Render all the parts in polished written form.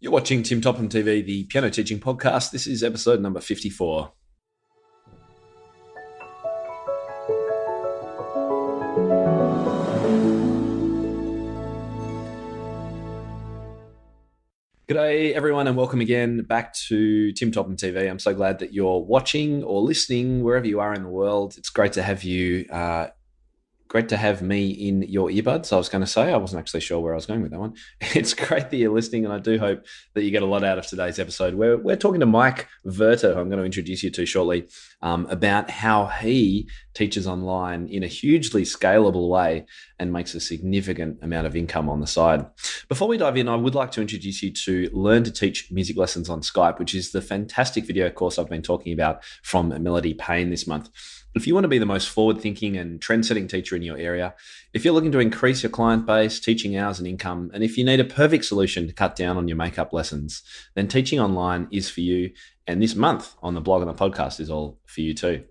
You're watching Tim Topham TV, the piano teaching podcast. This is episode number 54. G'day, everyone, and welcome again back to Tim Topham TV. I'm so glad that you're watching or listening wherever you are in the world. It's great to have you. Great to have me in your earbuds. I was going to say, I wasn't actually sure where I was going with that one. It's great that you're listening, and I do hope that you get a lot out of today's episode. We're talking to Mike Verta, who I'm going to introduce you to shortly, about how he teaches online in a hugely scalable way and makes a significant amount of income on the side. Before we dive in, I would like to introduce you to Learn to Teach Music Lessons on Skype, which is the fantastic video course I've been talking about from Melody Payne this month. If you want to be the most forward-thinking and trend-setting teacher in your area, if you're looking to increase your client base, teaching hours and income, and if you need a perfect solution to cut down on your makeup lessons, then teaching online is for you. And this month on the blog and the podcast is all for you too.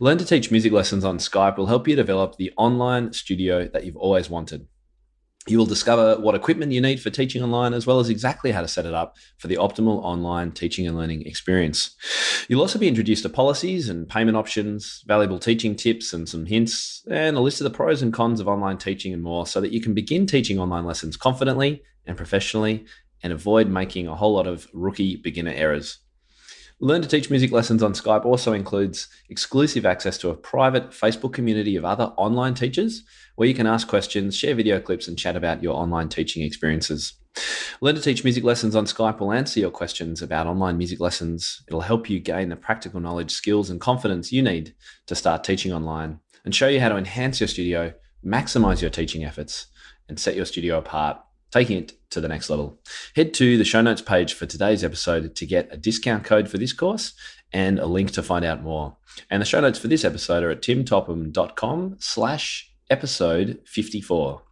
Learn to Teach Music Lessons on Skype will help you develop the online studio that you've always wanted. You will discover what equipment you need for teaching online, as well as exactly how to set it up for the optimal online teaching and learning experience. You'll also be introduced to policies and payment options, valuable teaching tips and some hints, and a list of the pros and cons of online teaching and more, so that you can begin teaching online lessons confidently and professionally and avoid making a whole lot of rookie beginner errors. Learn to Teach Music Lessons on Skype also includes exclusive access to a private Facebook community of other online teachers where you can ask questions, share video clips, and chat about your online teaching experiences. Learn to Teach Music Lessons on Skype will answer your questions about online music lessons. It'll help you gain the practical knowledge, skills, and confidence you need to start teaching online and show you how to enhance your studio, maximize your teaching efforts, and set your studio apart, taking it to the next level. Head to the show notes page for today's episode to get a discount code for this course and a link to find out more. And the show notes for this episode are at timtopham.com/episode 54.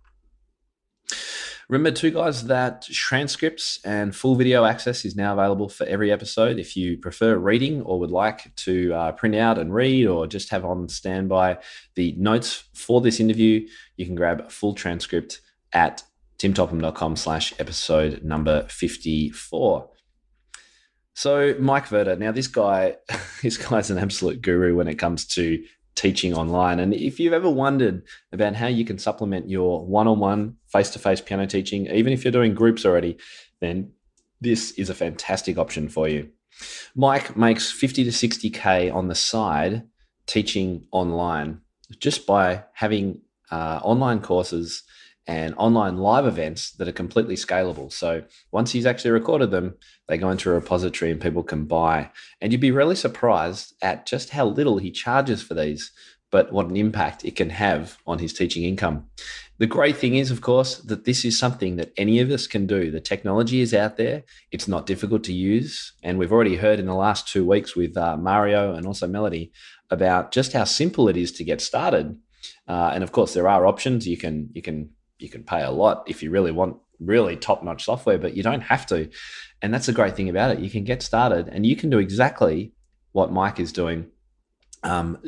Remember too, guys, that transcripts and full video access is now available for every episode. If you prefer reading or would like to print out and read or just have on standby the notes for this interview, you can grab a full transcript at timtopham.com/episode number 54. So Mike Verta, now this guy's an absolute guru when it comes to teaching online. And if you've ever wondered about how you can supplement your one-on-one face-to-face piano teaching, even if you're doing groups already, then this is a fantastic option for you. Mike makes 50 to 60K on the side teaching online just by having online courses and online live events that are completely scalable. So once he's actually recorded them, they go into a repository and people can buy. And you'd be really surprised at just how little he charges for these, but what an impact it can have on his teaching income. The great thing is, of course, that this is something that any of us can do. The technology is out there. It's not difficult to use. And we've already heard in the last 2 weeks with Mario and also Melody about just how simple it is to get started. And of course, there are options. You can pay a lot if you really want really top-notch software, but you don't have to. And that's the great thing about it. You can get started and you can do exactly what Mike is doing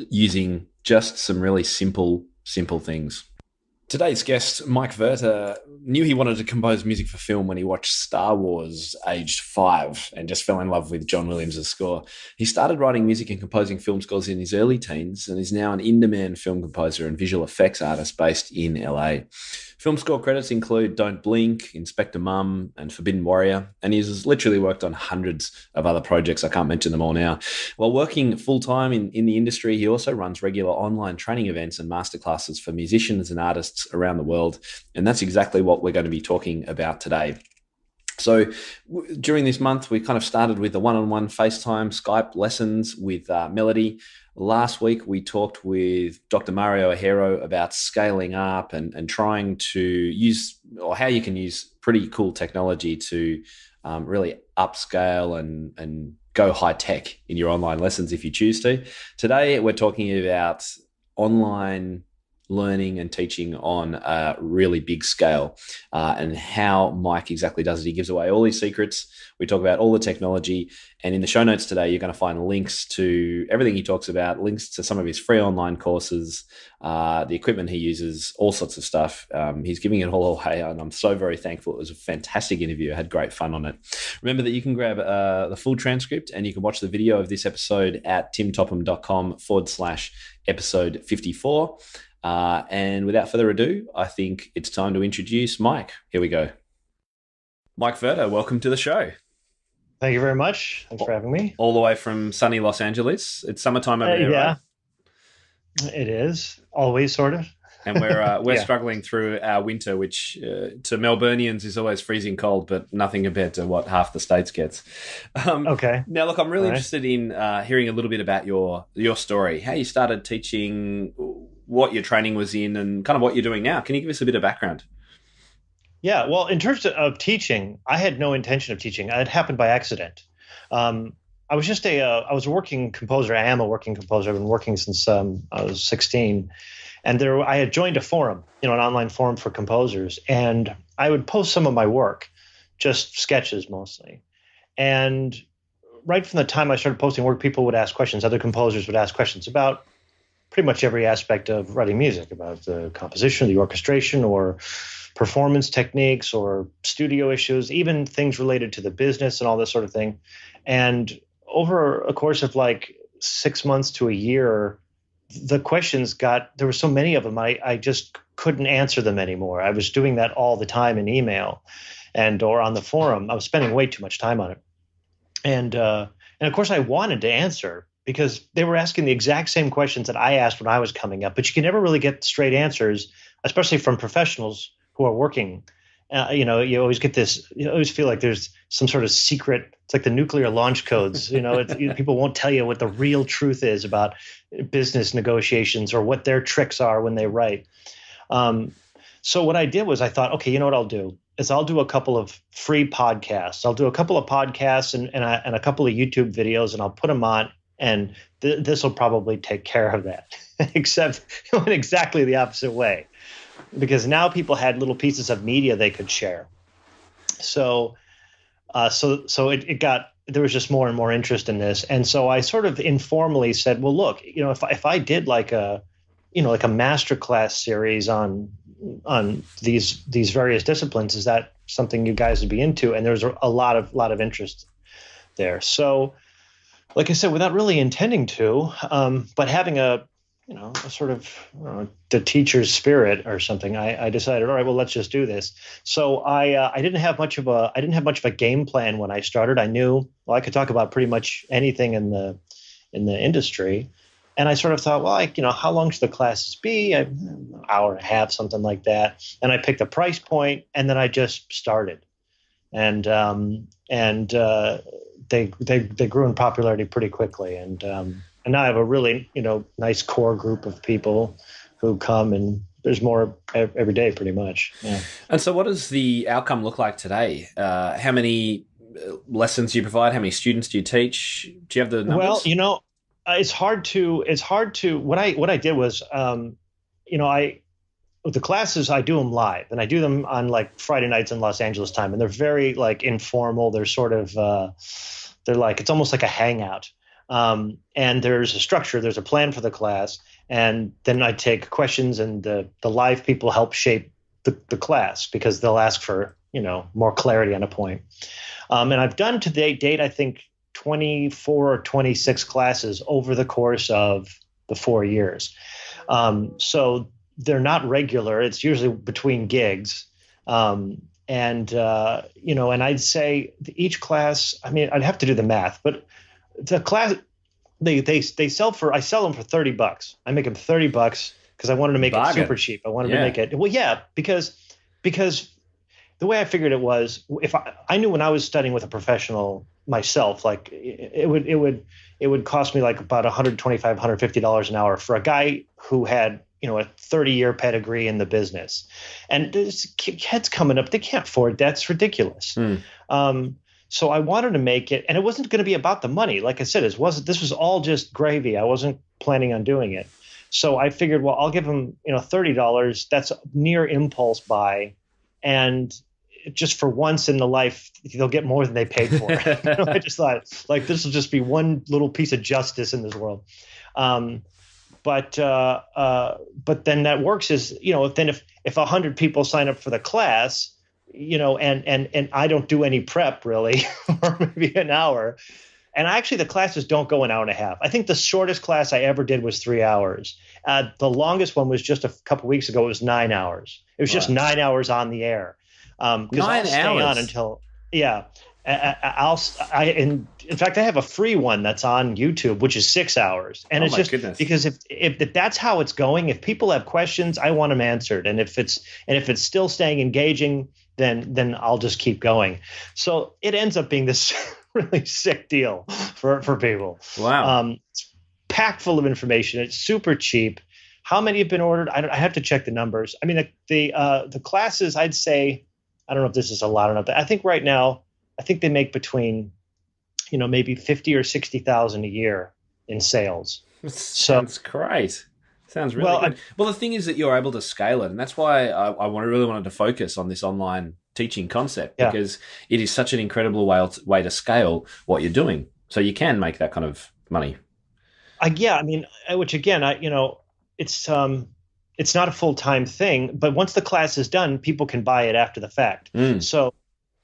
using just some really simple things. Today's guest, Mike Verta, knew he wanted to compose music for film when he watched Star Wars aged 5 and just fell in love with John Williams' score. He started writing music and composing film scores in his early teens and is now an in-demand film composer and visual effects artist based in LA. Film score credits include Don't Blink, Inspector Mum, and Forbidden Warrior, and he's literally worked on hundreds of other projects. I can't mention them all now. While working full-time in the industry, he also runs regular online training events and masterclasses for musicians and artists around the world, and that's exactly what we're going to be talking about today. So during this month, we kind of started with the one-on-one FaceTime Skype lessons with Melody. Last week, we talked with Dr. Mario Ahero about scaling up and trying to use, or how you can use pretty cool technology to really upscale and go high tech in your online lessons if you choose to. Today, we're talking about online learning and teaching on a really big scale, and how Mike exactly does it. He gives away all his secrets. We talk about all the technology, and in the show notes today, you're going to find links to everything he talks about, links to some of his free online courses, the equipment he uses, all sorts of stuff. He's giving it all away, and I'm so very thankful. It was a fantastic interview. I had great fun on it. Remember that you can grab the full transcript and you can watch the video of this episode at timtopham.com/episode 54. And without further ado, I think it's time to introduce Mike. Here we go. Mike Verta, welcome to the show. Thank you very much. Thanks for having me. All the way from sunny Los Angeles. It's summertime over there, yeah, right? It is. Always, sort of. And we're struggling through our winter, which to Melburnians is always freezing cold, but nothing compared to what half the States gets. Okay. Now, look, I'm really interested in hearing a little bit about your story, how you started teaching, what your training was in, and kind of what you're doing now. Can you give us a bit of background? Yeah, well, in terms of teaching, I had no intention of teaching. It happened by accident. I was just I was a working composer. I am a working composer. I've been working since I was 16. And I had joined a forum, an online forum for composers. And I would post some of my work, just sketches mostly. And right from the time I started posting work, people would ask questions. Other composers would ask questions about pretty much every aspect of writing music, about the composition, the orchestration, or performance techniques, or studio issues, even things related to the business and all this sort of thing. And over a course of like 6 months to a year, the questions there were so many of them, I just couldn't answer them anymore. I was doing that all the time in email or on the forum. I was spending way too much time on it. And of course I wanted to answer, because they were asking the exact same questions that I asked when I was coming up, but you can never really get straight answers, especially from professionals who are working. You always get this, you always feel like there's some sort of secret. It's like the nuclear launch codes. People won't tell you what the real truth is about business negotiations or what their tricks are when they write. So what I did was I thought, okay, you know what I'll do is I'll do a couple of free podcasts. I'll do a couple of podcasts and a couple of YouTube videos, and I'll put them on, and this will probably take care of that. Except it went exactly the opposite way, because now people had little pieces of media they could share. So it got, there was just more and more interest in this. And so I sort of informally said, well, look, if I did like a masterclass series on these various disciplines, is that something you guys would be into? And there's a lot of interest there. So like I said, without really intending to, but having a sort of the teacher's spirit or something, I decided, all right, well, let's just do this. So I didn't have much of a game plan when I started. I knew, well, I could talk about pretty much anything in the industry, and I sort of thought, well, how long should the classes be? An hour and a half, something like that. And I picked a price point, and then I just started, and they grew in popularity pretty quickly, and now I have a really, nice core group of people who come, and there's more every day pretty much. Yeah. And so what does the outcome look like today? How many lessons do you provide? How many students do you teach? Do you have the numbers? Well, it's hard to, what I did was, the classes, I do them live, and I do them on like Friday nights in Los Angeles time. And they're very like informal. They're sort of, it's almost like a hangout. And there's a structure, there's a plan for the class, and then I take questions, and the live people help shape the class, because they'll ask for, more clarity on a point. And I've done to date, I think 24 or 26 classes over the course of the 4 years. So they're not regular. It's usually between gigs. And I'd say each class, I'd have to do the math, but the class, I sell them for $30. I make them $30 because I wanted to make it super cheap. I wanted to make it, because the way I figured it was, if I knew when I was studying with a professional myself, like it would cost me like about $125, $150 an hour for a guy who had, a 30-year pedigree in the business. And there's kids coming up, they can't afford that. It's ridiculous. So I wanted to make it, and it wasn't going to be about the money. Like I said, this was all just gravy. I wasn't planning on doing it. So I figured, well, I'll give them, $30. That's near impulse buy, and just for once in the life, they'll get more than they paid for. I just thought, like, this will just be one little piece of justice in this world. But then that works is, if 100 people sign up for the class, and I don't do any prep really, or maybe an hour. And actually, the classes don't go an hour and a half. I think the shortest class I ever did was 3 hours. The longest one was just a couple weeks ago. It was 9 hours. It was just 9 hours on the air. Because I'll stay on until, yeah. In fact, I have a free one that's on YouTube, which is 6 hours. And it's just goodness. Because if that's how it's going, if people have questions, I want them answered. And if it's still staying engaging, then I'll just keep going. So it ends up being this really sick deal for people. Wow. It's packed full of information. It's super cheap. How many have been ordered? I have to check the numbers. I mean, the classes, I'd say, I don't know if this is a lot or not, but I think right now, I think they make between, maybe 50 or 60,000 a year in sales. Sounds great. Sounds really good. Well, the thing is that you're able to scale it, and that's why I really wanted to focus on this online teaching concept, because it is such an incredible way to scale what you're doing. So you can make that kind of money. Which again, it's not a full-time thing, but once the class is done, people can buy it after the fact. So,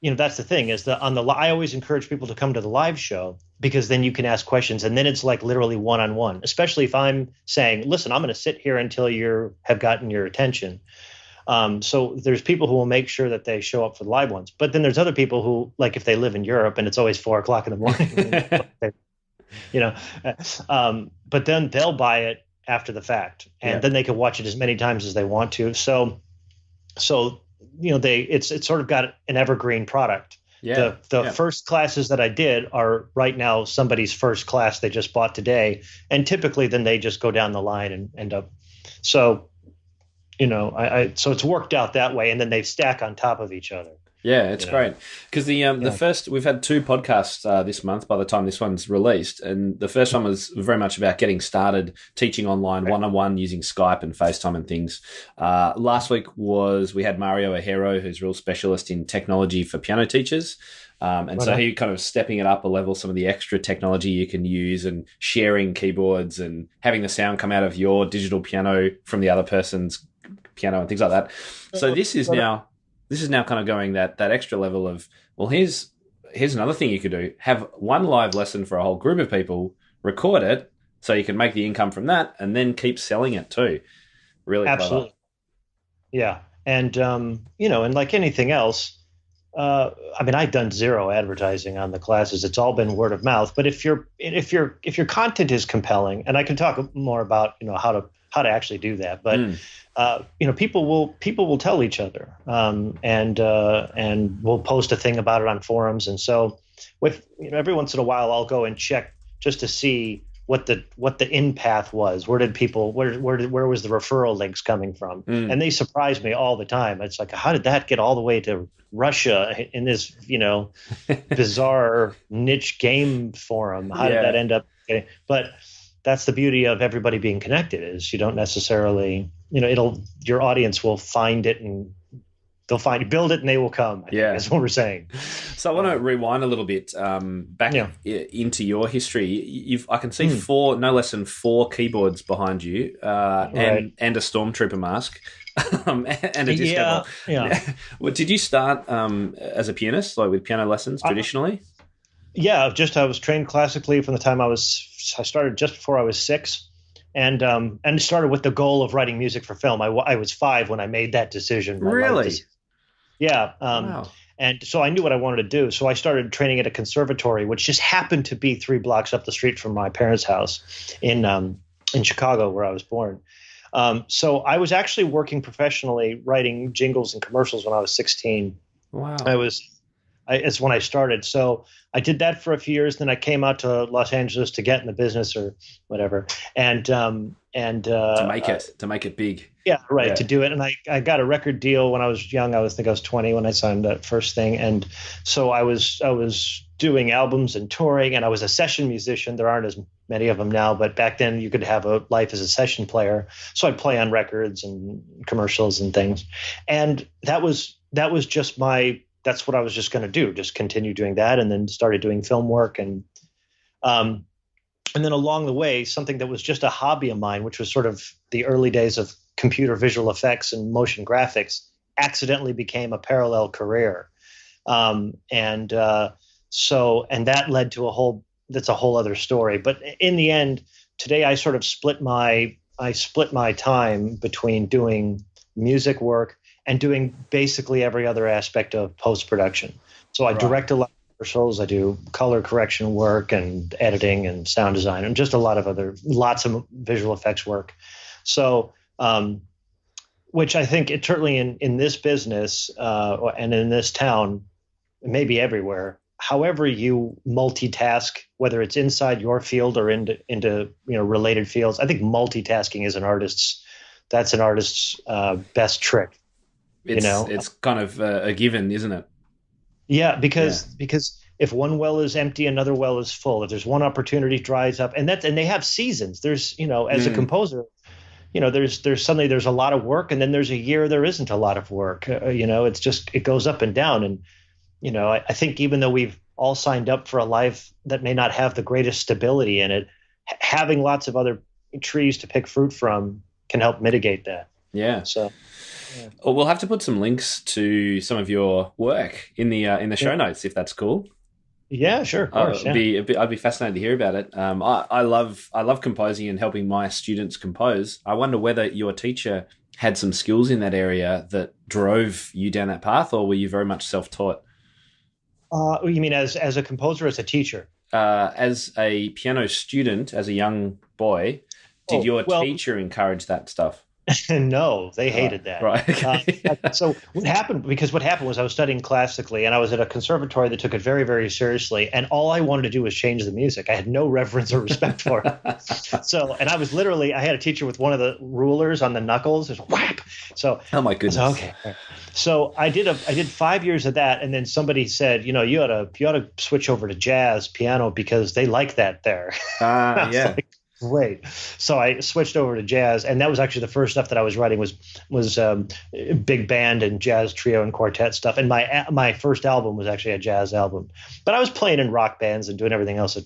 that's the thing is that I always encourage people to come to the live show, because then you can ask questions, and then it's like literally one-on-one, especially if I'm saying, listen, I'm going to sit here until you have gotten your attention. So there's people who will make sure that they show up for the live ones, but then there's other people who, like, if they live in Europe and it's always 4:00 in the morning, but then they'll buy it after the fact, and then they can watch it as many times as they want to. So it's sort of got an evergreen product. The first classes that I did are right now somebody's first class they just bought today, and typically then they just go down the line and end up. So, so it's worked out that way, and then they stack on top of each other. Yeah, it's great, because the first, we've had 2 podcasts this month by the time this one's released, and the first one was very much about getting started teaching online one-on-one using Skype and FaceTime and things. Last week we had Mario Ahero, who's a real specialist in technology for piano teachers. So he kind of stepping it up a level, some of the extra technology you can use, and sharing keyboards and having the sound come out of your digital piano from the other person's piano and things like that. So this is now kind of going that extra level of, well, here's another thing you could do. Have one live lesson for a whole group of people, record it so you can make the income from that, and then keep selling it too. Really absolutely. Clever. Yeah. And, and like anything else, I've done zero advertising on the classes. It's all been word of mouth. But if your content is compelling, and I can talk more about, how to actually do that, but people will tell each other, and we'll post a thing about it on forums. And so every once in a while I'll go and check just to see what the in path was. Where was the referral links coming from? And they surprise me all the time. It's like, how did that get all the way to Russia in this, bizarre niche game forum? How did that end up getting? But that's the beauty of everybody being connected, is you don't necessarily, your audience will find it, and build it and they will come. I think that's what we're saying. So I want to rewind a little bit back into your history. I can see no less than 4 keyboards behind you, and a stormtrooper mask, and a disco ball. Yeah. Well, did you start as a pianist, like with piano lessons traditionally? I was trained classically from the time I started just before I was 6, and started with the goal of writing music for film. I was 5 when I made that decision. Really? Yeah. Wow. And so I knew what I wanted to do. So I started training at a conservatory, which just happened to be 3 blocks up the street from my parents' house in Chicago, where I was born. So I was actually working professionally, writing jingles and commercials when I was 16. Wow. It's when I started. So I did that for a few years. Then I came out to Los Angeles to get in the business or whatever, and to make it big. Yeah, right. Yeah. To do it. And I got a record deal when I was young. I think I was 20 when I signed that first thing. And so I was doing albums and touring, and I was a session musician. There aren't as many of them now, but back then you could have a life as a session player. So I'd play on records and commercials and things. And that was just that's what I was just going to do, just continue doing that, and then started doing film work. And then along the way, something that was just a hobby of mine, which was sort of the early days of computer visual effects and motion graphics, accidentally became a parallel career. And that led to that's a whole other story. But in the end, today I sort of split my time between doing music work and doing basically every other aspect of post-production. So I direct a lot of commercials, I do color correction work and editing and sound design and just lots of visual effects work. So, which I think it certainly in this business and in this town, maybe everywhere, however you multitask, whether it's inside your field or into related fields, I think multitasking is an artist's best trick. It's kind of a given, isn't it? Yeah, because if one well is empty, another well is full. If there's one opportunity dries up, and they have seasons. There's as a composer, there's suddenly there's a lot of work, and then there's a year there isn't a lot of work. It's just it goes up and down, and I think even though we've all signed up for a life that may not have the greatest stability in it, having lots of other trees to pick fruit from can help mitigate that. Yeah. So. Yeah. Well, we'll have to put some links to some of your work in the show notes, if that's cool. Yeah, sure. Of course, I'd be fascinated to hear about it. I love composing and helping my students compose. I wonder whether your teacher had some skills in that area that drove you down that path, or were you very much self-taught? You mean as a composer, or as a teacher? As a piano student, as a young boy, did your teacher encourage that stuff? No, they hated that. Right. Okay. So what happened was I was studying classically, and I was at a conservatory that took it very, very seriously. And all I wanted to do was change the music. I had no reverence or respect for it. And I had a teacher with one of the rulers on the knuckles, just whap. So, oh my goodness. Okay. So I did 5 years of that, and then somebody said, you ought to switch over to jazz piano because they like that there. Yeah. Great. So I switched over to jazz, and that was actually the first stuff that I was writing was big band and jazz trio and quartet stuff. And my first album was actually a jazz album. But I was playing in rock bands and doing everything else,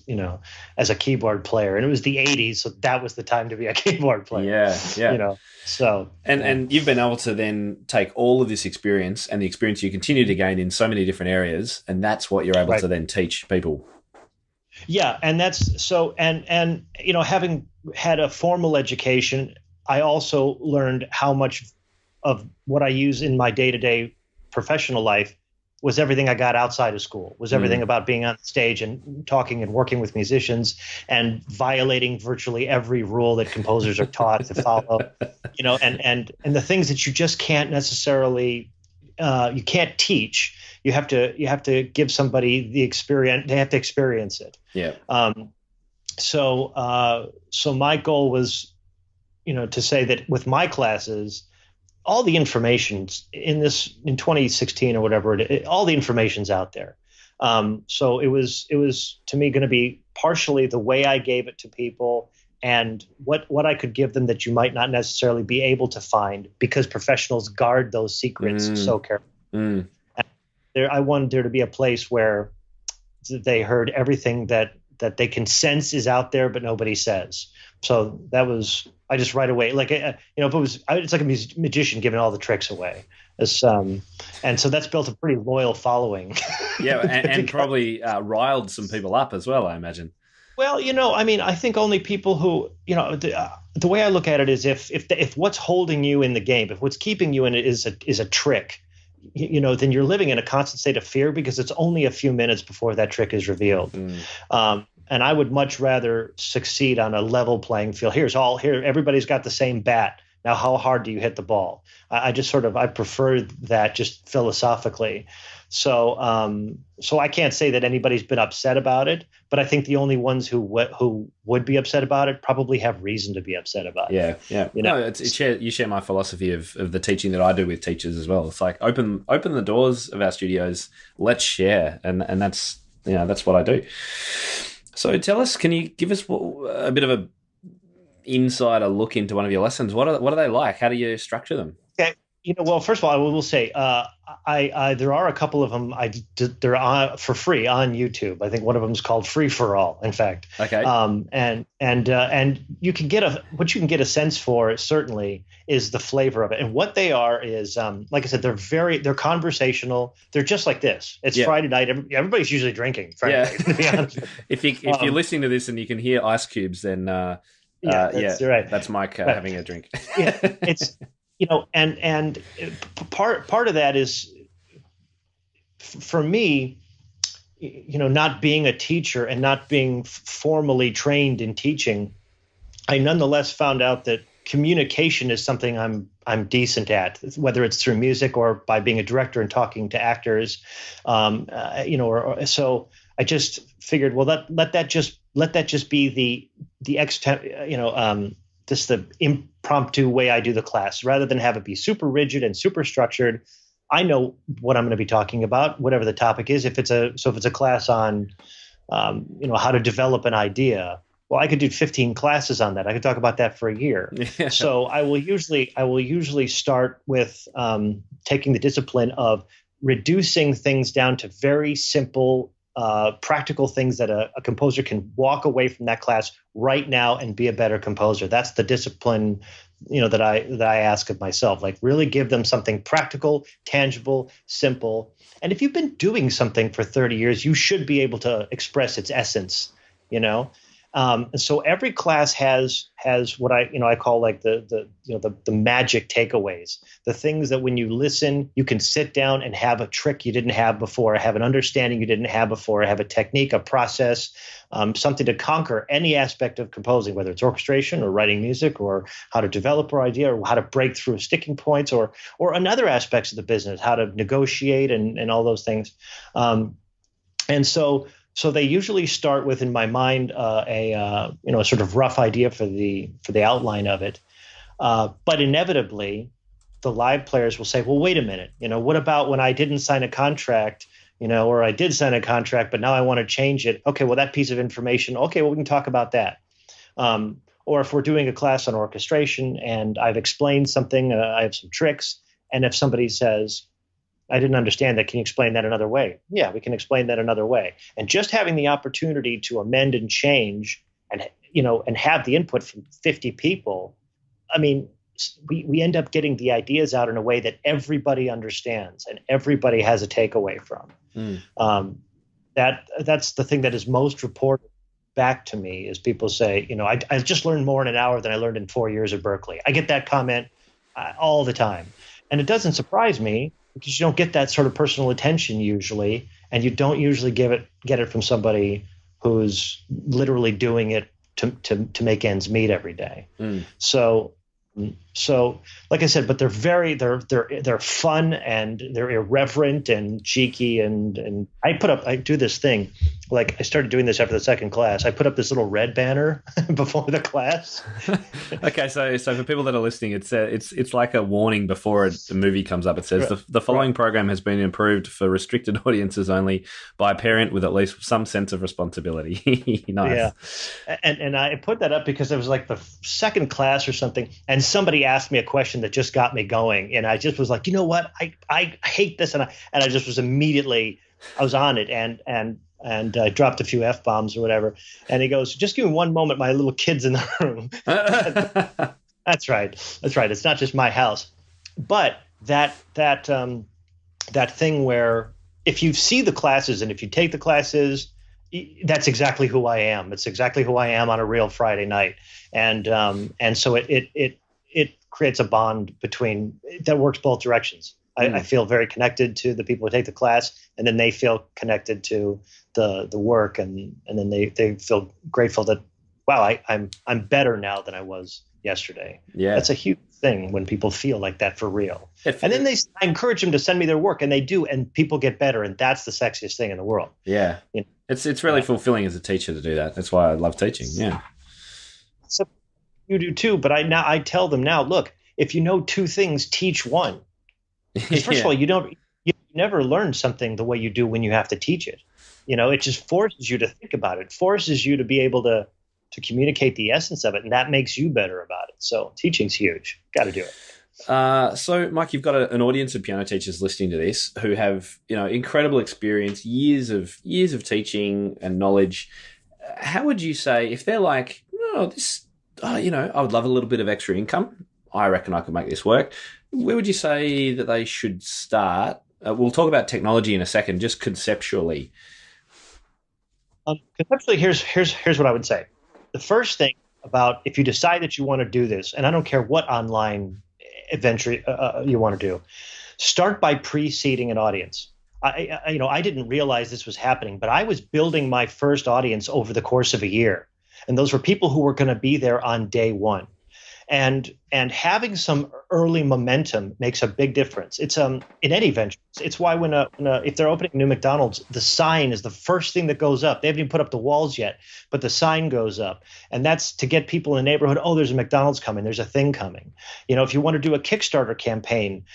as a keyboard player. And it was the 80s, so that was the time to be a keyboard player. Yeah. So and you've been able to then take all of this experience and the experience you continue to gain in so many different areas, and that's what you're able to then teach people. Yeah, and that's so, and having had a formal education, I also learned how much of what I use in my day-to-day professional life was everything I got outside of school, was everything about being on stage and talking and working with musicians and violating virtually every rule that composers are taught to follow, and the things that you just can't necessarily, you can't teach. You have to give somebody the experience. They have to experience it. Yeah. So my goal was, to say that with my classes, all the information in 2016 or whatever, all the information's out there. So it was to me going to be partially the way I gave it to people and what I could give them that you might not necessarily be able to find, because professionals guard those secrets so carefully. I wanted there to be a place where they heard everything that they can sense is out there, but nobody says. So that was, I just right away, like, if it was, it's like a magician giving all the tricks away. And so that's built a pretty loyal following. Yeah. And probably riled some people up as well, I imagine. Well, I think only people who, the way I look at it is if what's holding you in the game, if what's keeping you in it is a trick, then you're living in a constant state of fear, because it's only a few minutes before that trick is revealed. And I would much rather succeed on a level playing field. Here, everybody's got the same bat. Now, how hard do you hit the ball? I prefer that just philosophically. So I can't say that anybody's been upset about it, but I think the only ones who would be upset about it probably have reason to be upset about it. Yeah. No, you share my philosophy of the teaching that I do with teachers as well. It's like open the doors of our studios. Let's share, and that's what I do. So tell us, can you give us a bit of a insider look into one of your lessons? What are they like? How do you structure them? Okay. Well, first of all, I will say, there are a couple of them. They're on for free on YouTube. I think one of them is called Free for All. In fact, Okay. And you can get what you can get a sense for certainly is the flavor of it. And what they are is, like I said, they're conversational. They're just like this. It's Yeah. Friday night. Everybody's usually drinking. Frankly, Yeah. to be honest. If you're listening to this and you can hear ice cubes, then Yeah, yeah, that's right. that's Mike Right. having a drink. Yeah, it's and part of that is for me, not being a teacher and not being formally trained in teaching, I nonetheless found out that communication is something I'm decent at, whether it's through music or by being a director and talking to actors, so I just figured, well, let that just be the just the impromptu way I do the class, rather than have it be super rigid and super structured. I know what I'm going to be talking about, whatever the topic is. If it's a class on, how to develop an idea, well, I could do 15 classes on that. I could talk about that for a year. Yeah. So I will usually start with taking the discipline of reducing things down to very simple, practical things that a composer can walk away from that class right now and be a better composer. That's the discipline, that I ask of myself. Like, really give them something practical, tangible, simple. And if you've been doing something for 30 years, you should be able to express its essence. And so every class has what I call like the magic takeaways, the things that when you listen, you can sit down and have a trick you didn't have before, have an understanding you didn't have before, have a technique, a process, something to conquer any aspect of composing, whether it's orchestration or writing music or how to develop our idea or how to break through sticking points or in other aspects of the business, how to negotiate and all those things. So they usually start with, in my mind, a sort of rough idea for the outline of it. But inevitably, the live players will say, "Well, wait a minute. What about when I didn't sign a contract? Or I did sign a contract, but now I want to change it. Okay, well, that piece of information. Okay, well, we can talk about that." Or if we're doing a class on orchestration and I've explained something, I have some tricks, and if somebody says, "I didn't understand that. Can you explain that another way?" Yeah, we can explain that another way. And just having the opportunity to amend and change and have the input from 50 people, I mean, we end up getting the ideas out in a way that everybody understands and everybody has a takeaway from. That's the thing that is most reported back to me is people say, I just learned more in an hour than I learned in 4 years at Berkeley. I get that comment all the time. And it doesn't surprise me, because you don't get that sort of personal attention usually, and you don't usually get it from somebody who's literally doing it to make ends meet every day. So like I said, but they're fun and they're irreverent and cheeky and I do this thing, like I started doing this after the second class. I put up this little red banner before the class. Okay, so for people that are listening, it's like a warning before the movie comes up. It says the following program has been improved for restricted audiences only by a parent with at least some sense of responsibility. Nice. Yeah, and I put that up because it was like the second class or something, and somebody asked me a question that just got me going, and I just was like, you know what, I hate this, and I just was immediately, I was on it, and I dropped a few F-bombs or whatever. And he goes, "Just give me one moment. My little kid's in the room." That's right. It's not just my house. But that thing where if you see the classes and if you take the classes, that's exactly who I am. It's exactly who I am on a real Friday night. And so it creates a bond that works both directions. I feel very connected to the people who take the class, and then they feel connected to the work, and then they feel grateful that, wow, I'm better now than I was yesterday. Yeah, that's a huge thing when people feel like that for real. And then I encourage them to send me their work, and they do, and people get better, and that's the sexiest thing in the world. Yeah, it's really fulfilling as a teacher to do that. That's why I love teaching. Yeah, so you do too. But I tell them now, look, if you know two things, teach one. Because first of all, you never learn something the way you do when you have to teach it. It just forces you to think about it, forces you to be able to communicate the essence of it, and that makes you better about it. So teaching's huge. Got to do it. So, Mike, you've got an audience of piano teachers listening to this who have, incredible experience, years of teaching and knowledge. How would you say if they're like, I would love a little bit of extra income. I reckon I could make this work. Where would you say that they should start? We'll talk about technology in a second, just conceptually. Conceptually, here's what I would say. The first thing about if you decide that you want to do this, and I don't care what online adventure you want to do, start by pre-seeding an audience. I didn't realize this was happening, but I was building my first audience over the course of a year, and those were people who were going to be there on day one. And having some early momentum makes a big difference. It's in any venture. It's why if they're opening a new McDonald's, the sign is the first thing that goes up. They haven't even put up the walls yet, but the sign goes up, and that's to get people in the neighborhood. Oh, there's a McDonald's coming. There's a thing coming. If you want to do a Kickstarter campaign,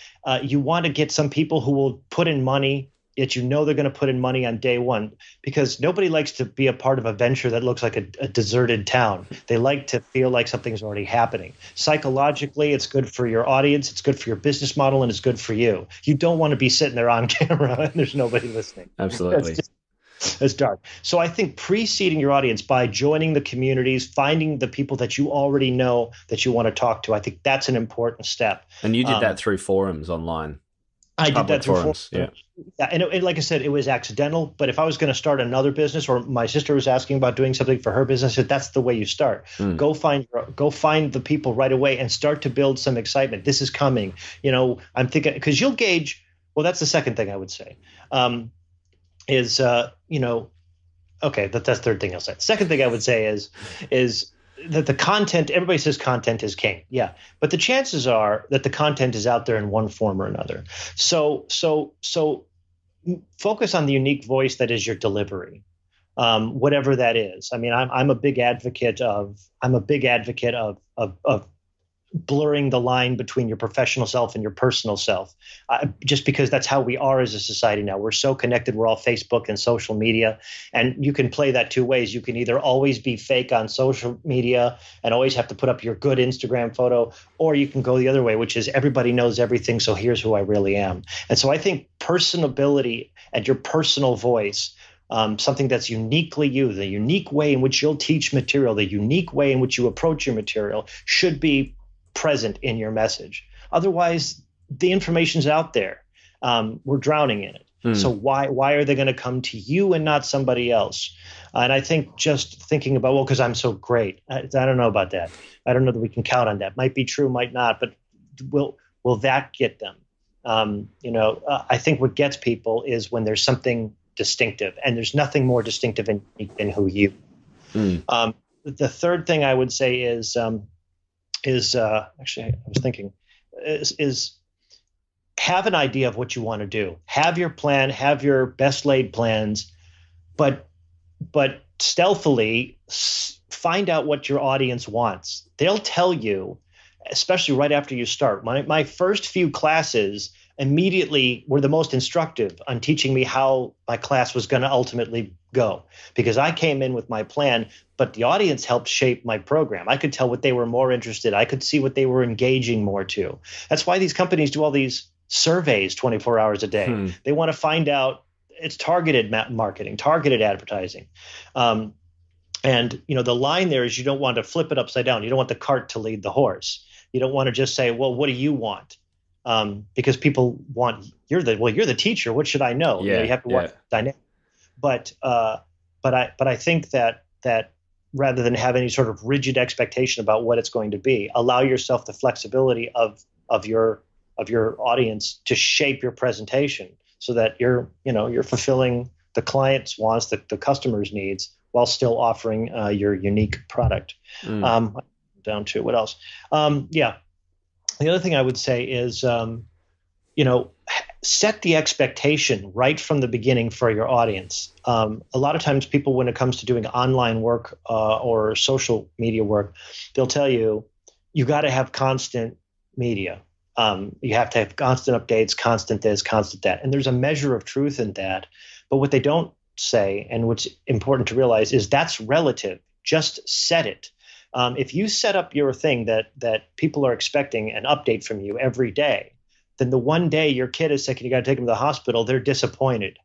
you want to get some people who will put in money. Yet they're going to put in money on day one, because nobody likes to be a part of a venture that looks like a deserted town. They like to feel like something's already happening. Psychologically, it's good for your audience, it's good for your business model, and it's good for you. You don't want to be sitting there on camera and there's nobody listening. Absolutely. It's dark. So I think pre-seeding your audience by joining the communities, finding the people that you already know that you want to talk to, I think that's an important step. And you did that through forums online. I did that through forums. Yeah. And like I said, it was accidental. But if I was going to start another business, or my sister was asking about doing something for her business, that's the way you start. Go find the people right away and start to build some excitement. This is coming. I'm thinking, because you'll gauge. Well, that's the second thing I would say. Okay, that's the third thing I'll say. Second thing I would say is that the content, everybody says content is king. Yeah. But the chances are that the content is out there in one form or another. So focus on the unique voice that is your delivery, whatever that is. I mean, I'm a big advocate of blurring the line between your professional self and your personal self, just because that's how we are as a society now. We're so connected. We're all Facebook and social media, and you can play that two ways. You can either always be fake on social media and always have to put up your good Instagram photo, or you can go the other way, which is everybody knows everything, so here's who I really am. And so I think personability and your personal voice, something that's uniquely you, the unique way in which you'll teach material, the unique way in which you approach your material, should be present in your message. Otherwise, the information's out there. We're drowning in it. So why are they going to come to you and not somebody else? And I think just thinking about, because I'm so great. I don't know about that. I don't know that we can count on that. Might be true, might not. But will that get them? I think what gets people is when there's something distinctive, and there's nothing more distinctive and unique than who you. The third thing I would say is actually, I was thinking, is have an idea of what you want to do. Have your plan, have your best laid plans, but stealthily find out what your audience wants. They'll tell you, especially right after you start. My first few classes immediately were the most instructive on teaching me how my class was going to ultimately go, because I came in with my plan, but the audience helped shape my program. I could tell what they were more interested. I could see what they were engaging more to. That's why these companies do all these surveys 24 hours a day. They want to find out. It's targeted marketing, targeted advertising. And the line there is, you don't want to flip it upside down. You don't want the cart to lead the horse. You don't want to just say, well, what do you want? Because people want, you're the teacher. What should I know? Yeah, you have to watch dynamic. But I think that rather than have any sort of rigid expectation about what it's going to be, allow yourself the flexibility of your audience to shape your presentation so that you're fulfilling the client's wants, the customer's needs, while still offering your unique product. Down to what else? The other thing I would say is, set the expectation right from the beginning for your audience. A lot of times people, when it comes to doing online work or social media work, they'll tell you got to have constant media. You have to have constant updates, constant this, constant that. And there's a measure of truth in that. But what they don't say, and what's important to realize, is that's relative. Just set it. If you set up your thing that people are expecting an update from you every day, then the one day your kid is sick and you got to take them to the hospital, they're disappointed.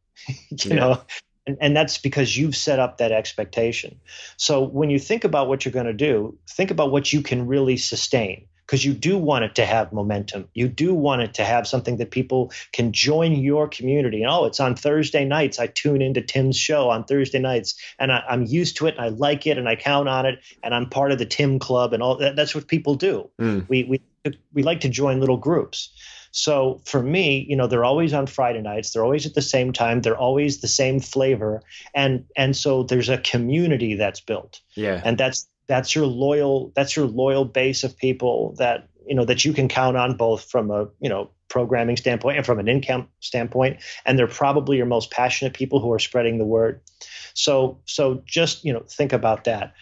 you know, and that's because you've set up that expectation. So when you think about what you're going to do, think about what you can really sustain, because you do want it to have momentum. You do want it to have something that people can join your community. And, oh, it's on Thursday nights. I tune into Tim's show on Thursday nights, and I'm used to it, and I like it, and I count on it, and I'm part of the Tim Club, and all that. That's what people do. We like to join little groups. So for me, they're always on Friday nights. They're always at the same time. They're always the same flavor. And so there's a community that's built. Yeah. And that's your loyal base of people that you can count on, both from a programming standpoint and from an income standpoint. And they're probably your most passionate people who are spreading the word. So just think about that.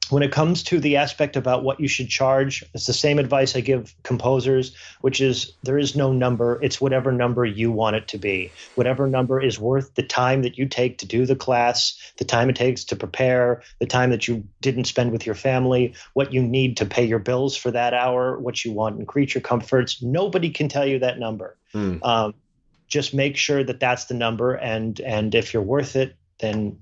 When it comes to the aspect about what you should charge, it's the same advice I give composers, which is there is no number. It's whatever number you want it to be. Whatever number is worth the time that you take to do the class, the time it takes to prepare, the time that you didn't spend with your family, what you need to pay your bills for that hour, what you want in creature comforts. Nobody can tell you that number. Just make sure that that's the number, and if you're worth it, then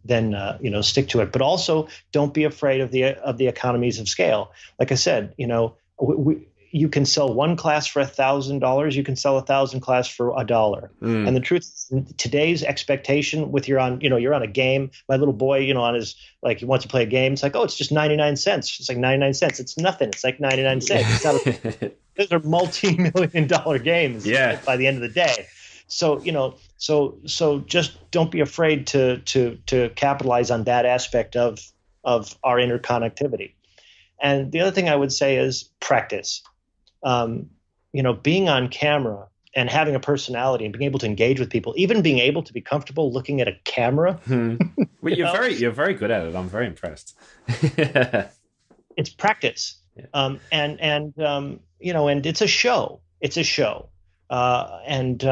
stick to it. But also, don't be afraid of the economies of scale. Like I said, you can sell one class for $1,000. You can sell 1,000 class for $1. And the truth, today's expectation with you're on a game. My little boy, on his, like, he wants to play a game. It's like, oh, it's just 99 cents. It's like 99 cents. It's nothing. It's like 99 cents. It's not those are multi-million-dollar games. Yeah. By the end of the day. So, so just don't be afraid to capitalize on that aspect of our interconnectivity. And the other thing I would say is practice. Being on camera and having a personality and being able to engage with people, even being able to be comfortable looking at a camera. Well, you're very good at it. I'm very impressed. It's practice. Yeah. And it's a show. It's a show. And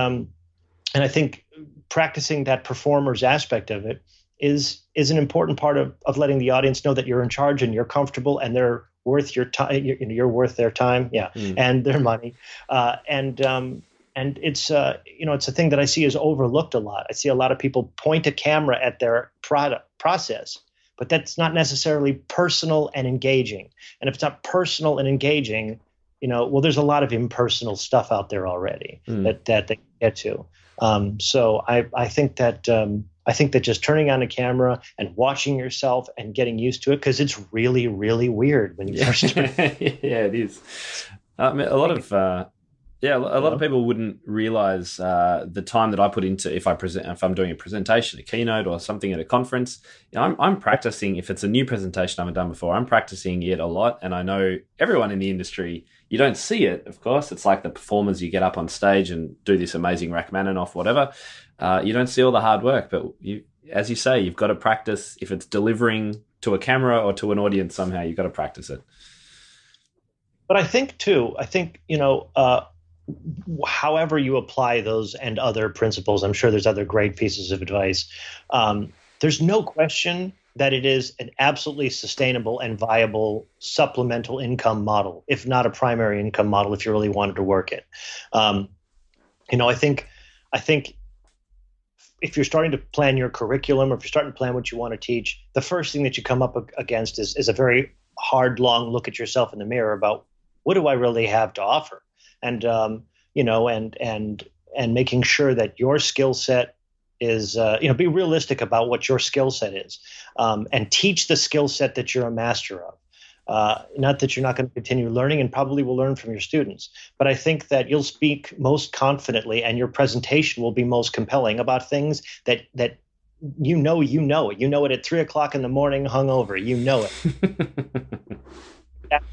I think practicing that performer's aspect of it is an important part of letting the audience know that you're in charge and you're comfortable and they're worth your time. You're worth their time, and their money. And it's it's a thing that I see is overlooked a lot. I see a lot of people point a camera at their process, but that's not necessarily personal and engaging. And if it's not personal and engaging, there's a lot of impersonal stuff out there already that they get to. So I think that just turning on a camera and watching yourself and getting used to it, because it's really, really weird when you first start. Yeah, it is. I mean, a lot of people wouldn't realize the time that I put into if I'm doing a presentation, a keynote, or something at a conference. I'm practicing. If it's a new presentation I haven't done before, I'm practicing it a lot. And I know everyone in the industry, you don't see it, of course. It's like the performers, you get up on stage and do this amazing Rachmaninoff, whatever. You don't see all the hard work, but as you say, you've got to practice. If it's delivering to a camera or to an audience somehow, you've got to practice it. But I think however you apply those and other principles, I'm sure there's other great pieces of advice. There's no question that it is an absolutely sustainable and viable supplemental income model, if not a primary income model, if you really wanted to work it. I think if you're starting to plan your curriculum, or if you're starting to plan what you want to teach, the first thing that you come up against is a very hard, long look at yourself in the mirror about, what do I really have to offer? And making sure that your skill set is, be realistic about what your skill set is, and teach the skill set that you're a master of. Not that you're not going to continue learning, and probably will learn from your students, but I think that you'll speak most confidently and your presentation will be most compelling about things that it. You know it at 3:00 in the morning, hungover. It.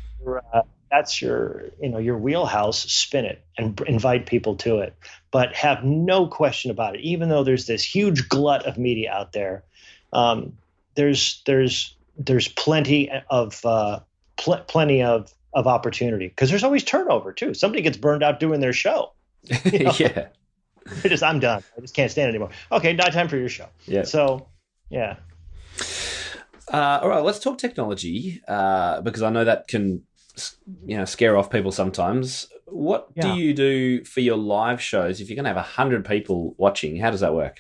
That's your wheelhouse. Spin it and invite people to it, but have no question about it. Even though there's this huge glut of media out there, there's plenty of opportunity, because there's always turnover too. Somebody gets burned out doing their show. Yeah. I'm done. I just can't stand it anymore. Okay, now time for your show. Yeah. So, yeah. All right, let's talk technology because I know that can, scare off people sometimes. What do Yeah. you do for your live shows if you're going to have 100 people watching? How does that work?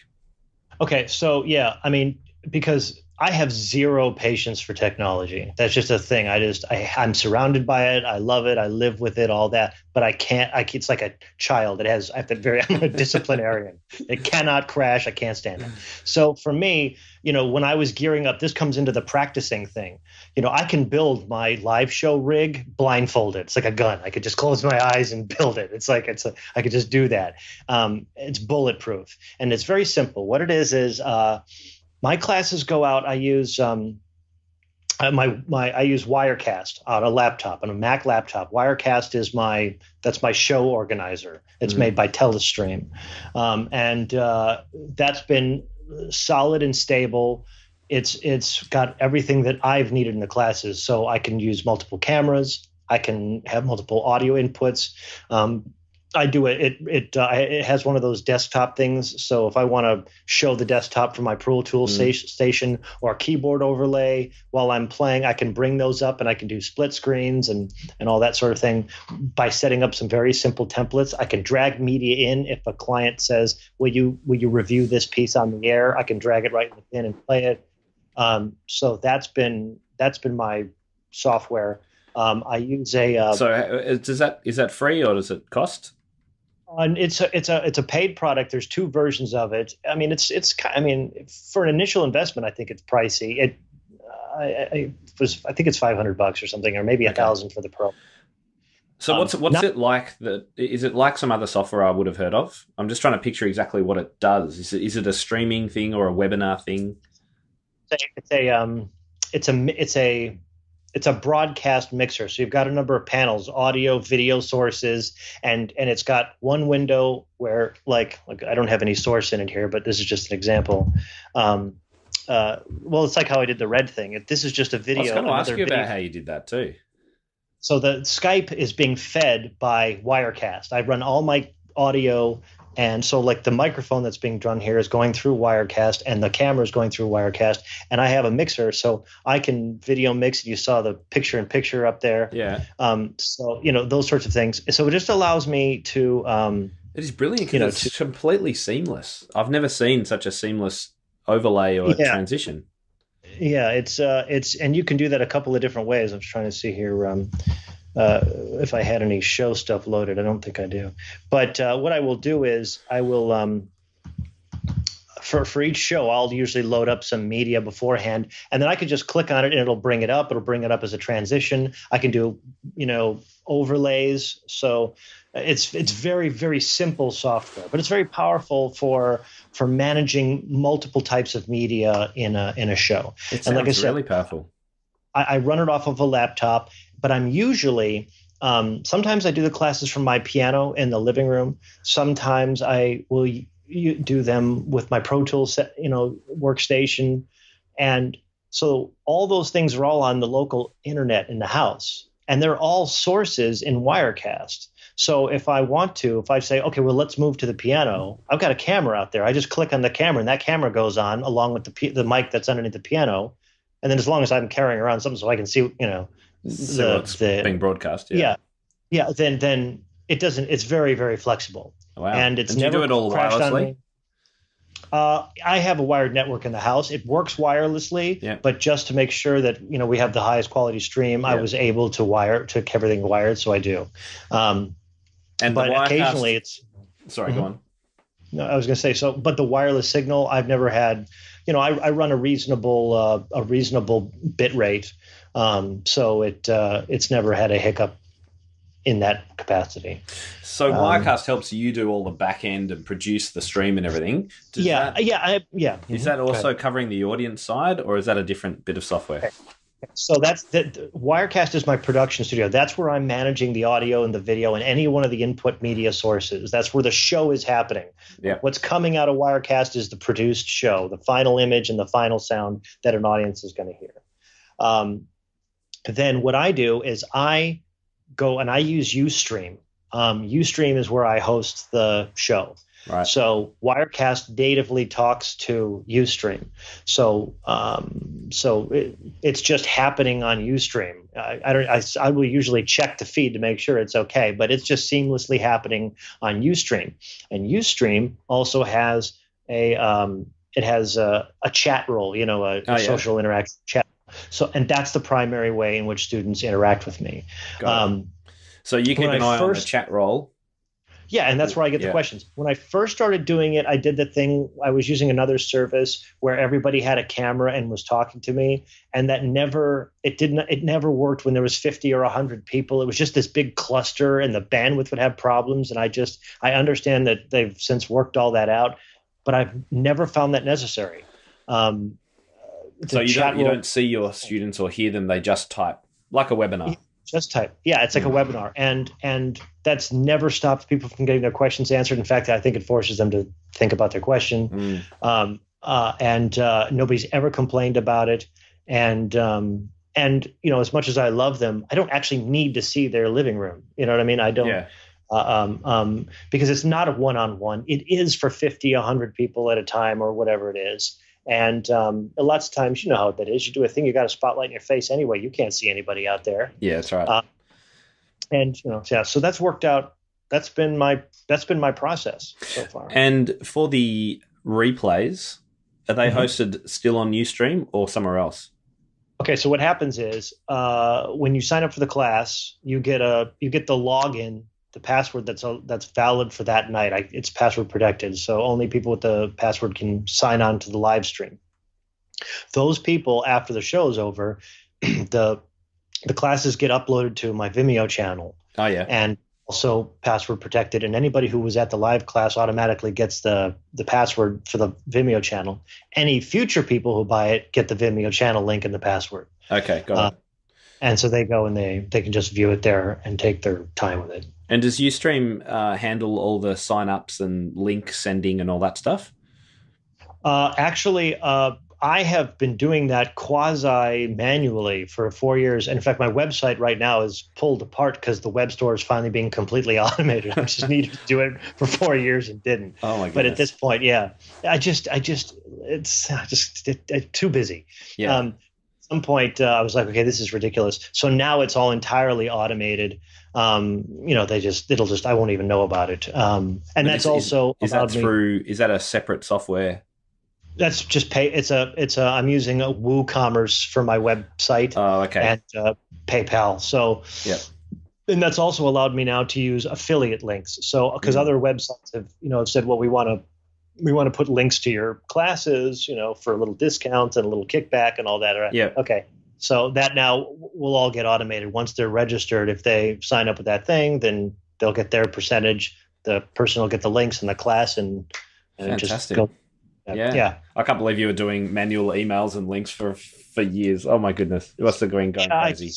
Okay, so yeah, I mean, because I have zero patience for technology. That's just a thing. I'm surrounded by it. I love it. I live with it, all that. But I can't. It's like a child. I have to I'm a disciplinarian. It cannot crash. I can't stand it. So for me, when I was gearing up, this comes into the practicing thing. I can build my live show rig blindfolded. It's like a gun. I could just close my eyes and build it. I could just do that. It's bulletproof, and it's very simple. What it is my classes go out. I use I use Wirecast on a laptop, on a Mac laptop. Wirecast is that's my show organizer. It's made by Telestream, and that's been solid and stable. It's got everything that I've needed in the classes, so I can use multiple cameras. I can have multiple audio inputs. I do it. It has one of those desktop things. So if I want to show the desktop from my Pro Tools station or a keyboard overlay while I'm playing, I can bring those up and I can do split screens and all that sort of thing by setting up some very simple templates. I can drag media in. If a client says, "Will you review this piece on the air?" I can drag it right in the pin and play it. So that's been my software. I use a. So is that free or does it cost? And it's a paid product. There's two versions of it. I mean, for an initial investment, I think it's pricey. I think it's $500 or something, or maybe $1,000 for the pro. So what's it like? Is it like some other software I would have heard of? I'm just trying to picture exactly what it does. Is it a streaming thing or a webinar thing? It's a broadcast mixer. So you've got a number of panels, audio, video sources, and it's got one window where like I don't have any source in it here, but this is just an example. Well, it's like how I did the red thing. This is just a video. I was going to ask you about how you did that too. So the Skype is being fed by Wirecast. I run all my audio. And so like the microphone that's being done here is going through Wirecast and the camera is going through Wirecast. And I have a mixer so I can video mix. You saw the picture in picture up there. Yeah. So, those sorts of things. So it just allows me to. It is brilliant because it's completely seamless. I've never seen such a seamless overlay or transition. Yeah, it's and you can do that a couple of different ways. I was trying to see here. If I had any show stuff loaded, I don't think I do. But what I will do is I will for each show, I'll usually load up some media beforehand, and then I could just click on it and it'll bring it up. It'll bring it up as a transition. I can do overlays. So it's very, very simple software, but it's very powerful for managing multiple types of media in a show. It sounds like I said, really powerful. I run it off of a laptop, but I'm usually sometimes I do the classes from my piano in the living room. Sometimes I will do them with my Pro Tools workstation, and so all those things are all on the local internet in the house, and they're all sources in Wirecast. So if I say, okay, well, let's move to the piano. I've got a camera out there. I just click on the camera, and that camera goes on along with the mic that's underneath the piano. And then as long as I'm carrying around something so I can see, what's being broadcast. Yeah. Then it doesn't. It's very, very flexible. Wow. And it's do never you do it all wirelessly? I have a wired network in the house. It works wirelessly, but just to make sure that we have the highest quality stream, I was able to took everything wired, so I do. But occasionally it's. Sorry, go on. No, I was going to say so. But the wireless signal, I've never had. I run a reasonable bit rate, so it's never had a hiccup in that capacity. So Wirecast helps you do all the back end and produce the stream and everything. Is that also covering the audience side, or is that a different bit of software? Okay. So Wirecast is my production studio. That's where I'm managing the audio and the video and any one of the input media sources. That's where the show is happening. Yeah. What's coming out of Wirecast is the produced show, the final image and the final sound that an audience is going to hear. Then what I do is I go and I use Ustream. Ustream is where I host the show. Right. So Wirecast natively talks to Ustream. So it's just happening on Ustream. I will usually check the feed to make sure it's okay, but it's just seamlessly happening on Ustream. And Ustream also has a chat role, a social interaction chat. So, and that's the primary way in which students interact with me. So you keep an eye on the chat role. Yeah, and that's where I get the questions. When I first started doing it, I did the thing. I was using another service where everybody had a camera and was talking to me, and it never worked when there was 50 or 100 people. It was just this big cluster, and the bandwidth would have problems. And I understand that they've since worked all that out, but I've never found that necessary. So you don't see your students or hear them; they just type like a webinar. Just type. Yeah, it's like a webinar. And that's never stopped people from getting their questions answered. In fact, I think it forces them to think about their question. And nobody's ever complained about it. And as much as I love them, I don't actually need to see their living room. You know what I mean? I don't, because it's not a one-on-one. It is for 50, 100 people at a time or whatever it is. And lots of times, you know how that is. You do a thing, you got a spotlight in your face anyway. You can't see anybody out there. Yeah, that's right. So that's worked out. That's been my process so far. And for the replays, are they hosted still on Ustream or somewhere else? Okay, so what happens is when you sign up for the class, you get the login. The password that's valid for that night. It's password protected, so only people with the password can sign on to the live stream. Those people, after the show is over, the classes get uploaded to my Vimeo channel. Oh yeah, and also password protected. And anybody who was at the live class automatically gets the password for the Vimeo channel. Any future people who buy it get the Vimeo channel link and the password. Okay, got it. And so they go and they can just view it there and take their time with it. And does Ustream handle all the sign-ups and link sending and all that stuff? Actually, I have been doing that quasi-manually for 4 years. And in fact, my website right now is pulled apart because the web store is finally being completely automated. I just needed to do it for 4 years and didn't. Oh my goodness. But at this point, yeah, it's too busy. Yeah. At some point, I was like, okay, this is ridiculous. So now it's all entirely automated. I won't even know about it. And that's also is that a separate software? That's just pay. I'm using a WooCommerce for my website. Oh, okay. And PayPal. So, yeah. And that's also allowed me now to use affiliate links. So, because other websites have said, well, we want to put links to your classes, for a little discount and a little kickback and all that. Right? Yeah. Okay. So that now will all get automated once they're registered. If they sign up with that thing, then they'll get their percentage. The person will get the links in the class and just go. Yeah. I can't believe you were doing manual emails and links for years. Oh my goodness. It must have been going crazy.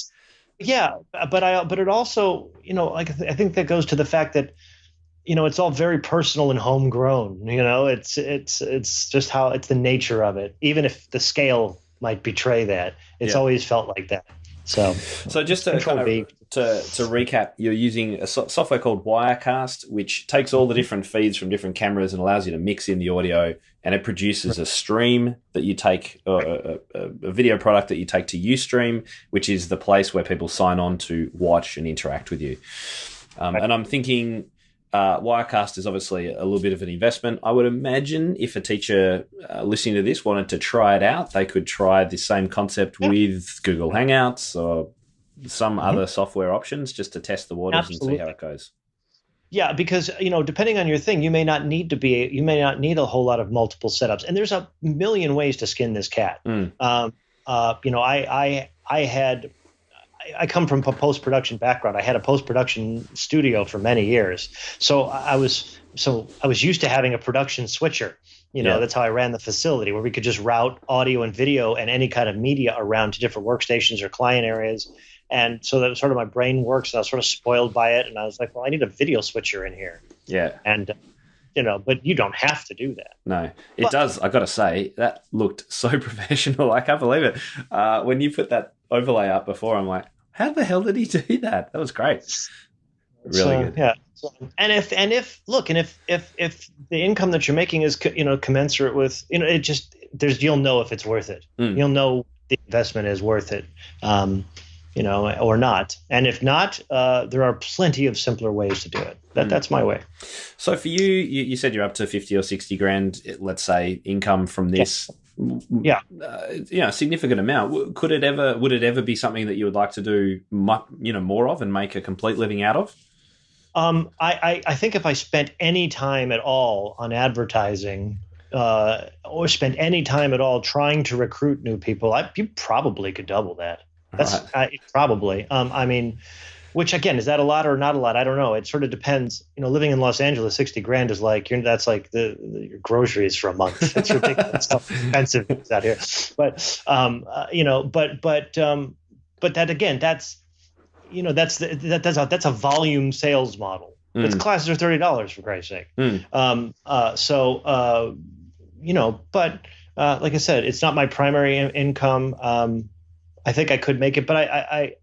But it also, I think that goes to the fact that, it's all very personal and homegrown. It's just how it's the nature of it. Even if the scale might betray that, it's always felt like that. So just to recap, you're using a software called Wirecast, which takes all the different feeds from different cameras and allows you to mix in the audio, and it produces a stream that you take, a video product that you take to Ustream, which is the place where people sign on to watch and interact with you. And I'm thinking Wirecast is obviously a little bit of an investment. I would imagine if a teacher listening to this wanted to try it out, they could try the same concept with Google Hangouts or some other software options just to test the waters and see how it goes. Yeah, because depending on your thing, you may not need a whole lot of multiple setups, and there's a million ways to skin this cat. I come from a post-production background. I had a post-production studio for many years, so I was used to having a production switcher. That's how I ran the facility, where we could just route audio and video and any kind of media around to different workstations or client areas. And so that was sort of my brain works, and I was sort of spoiled by it. And I was like, well, I need a video switcher in here. Yeah. And, but you don't have to do that. No, it does. I got to say, that looked so professional. I can't believe it. When you put that overlay up before, I'm like, how the hell did he do that? That was great. Really good. Yeah. And if the income that you're making is commensurate with, it just you'll know if it's worth it. You'll know the investment is worth it, or not. And if not, there are plenty of simpler ways to do it. That's my way. So for you said you're up to 50 or 60 grand, let's say, income from this. Yeah. A significant amount. Would it ever be something that you would like to do, more of and make a complete living out of? I think if I spent any time at all on advertising, or spent any time at all trying to recruit new people, you probably could double that. That's right. Probably. I mean, which again, is that a lot or not a lot? I don't know. It sort of depends. Living in Los Angeles, 60 grand is that's like your groceries for a month. It's ridiculous how expensive it's out here. But but that again, that's a volume sales model. Its classes are $30 for Christ's sake. But like I said, it's not my primary income. I think I could make it, but I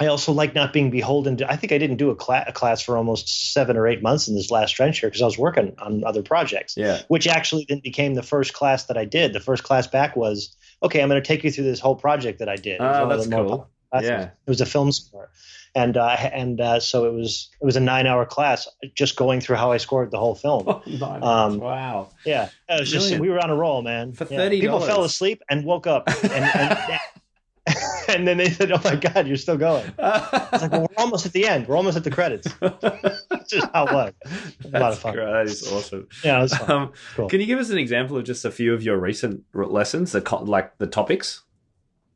also like not being beholden to. I think I didn't do a class for almost 7 or 8 months in this last venture because I was working on other projects. Yeah. Which actually then became the first class that I did. The first class back was, okay, I'm going to take you through this whole project that I did. Oh, that's cool. Yeah. It was a film score, and so it was a 9-hour class just going through how I scored the whole film. Wow. Yeah, it was just we were on a roll, man. For $30, people fell asleep and woke up, and then they said, "Oh my God, you're still going." I was like, "Well, we're almost at the end. We're almost at the credits." That's just how it was. A lot of fun. Great. That is awesome. Yeah, it was fun. Cool. Can you give us an example of just a few of your recent lessons, like the topics?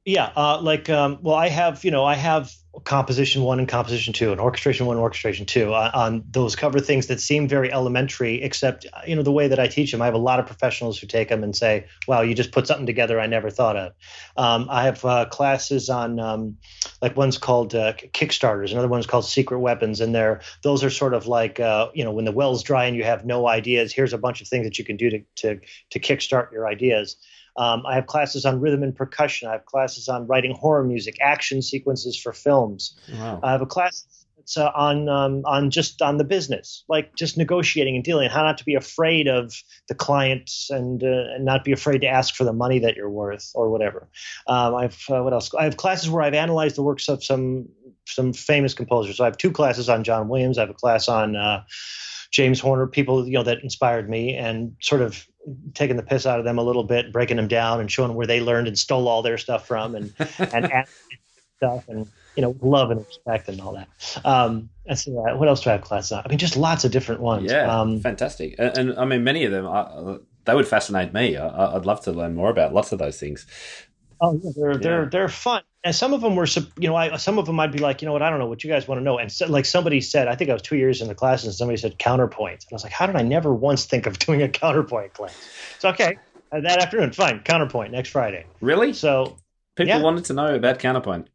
Yeah, I have composition 1 and composition 2 and orchestration 1 and orchestration 2 on those cover things that seem very elementary, except, the way that I teach them, I have a lot of professionals who take them and say, wow, you just put something together I never thought of. I have classes on, one's called Kickstarters, another one's called Secret Weapons, and those are sort of like, when the well's dry and you have no ideas, here's a bunch of things that you can do to kickstart your ideas. I have classes on rhythm and percussion. I have classes on writing horror music, action sequences for films. Wow. I have a class that's on the business, like just negotiating and dealing, how not to be afraid of the clients and not be afraid to ask for the money that you're worth or whatever. What else? I have classes where I've analyzed the works of some famous composers. So I have 2 classes on John Williams. I have a class on James Horner, people that inspired me, and sort of taking the piss out of them a little bit, breaking them down and showing where they learned and stole all their stuff from, and stuff, and love and respect and all that. And so what else do I have classes on? I mean, just lots of different ones. Yeah, fantastic. And I mean, many of them they would fascinate me. I'd love to learn more about lots of those things. Oh, yeah, they're fun. And some of them were, some of them I'd be like, I don't know what you guys want to know. And so, like somebody said, I think I was 2 years in the class, and somebody said counterpoint. And I was like, how did I never once think of doing a counterpoint class? So, okay, that afternoon, fine, counterpoint next Friday. Really? So people wanted to know about counterpoint.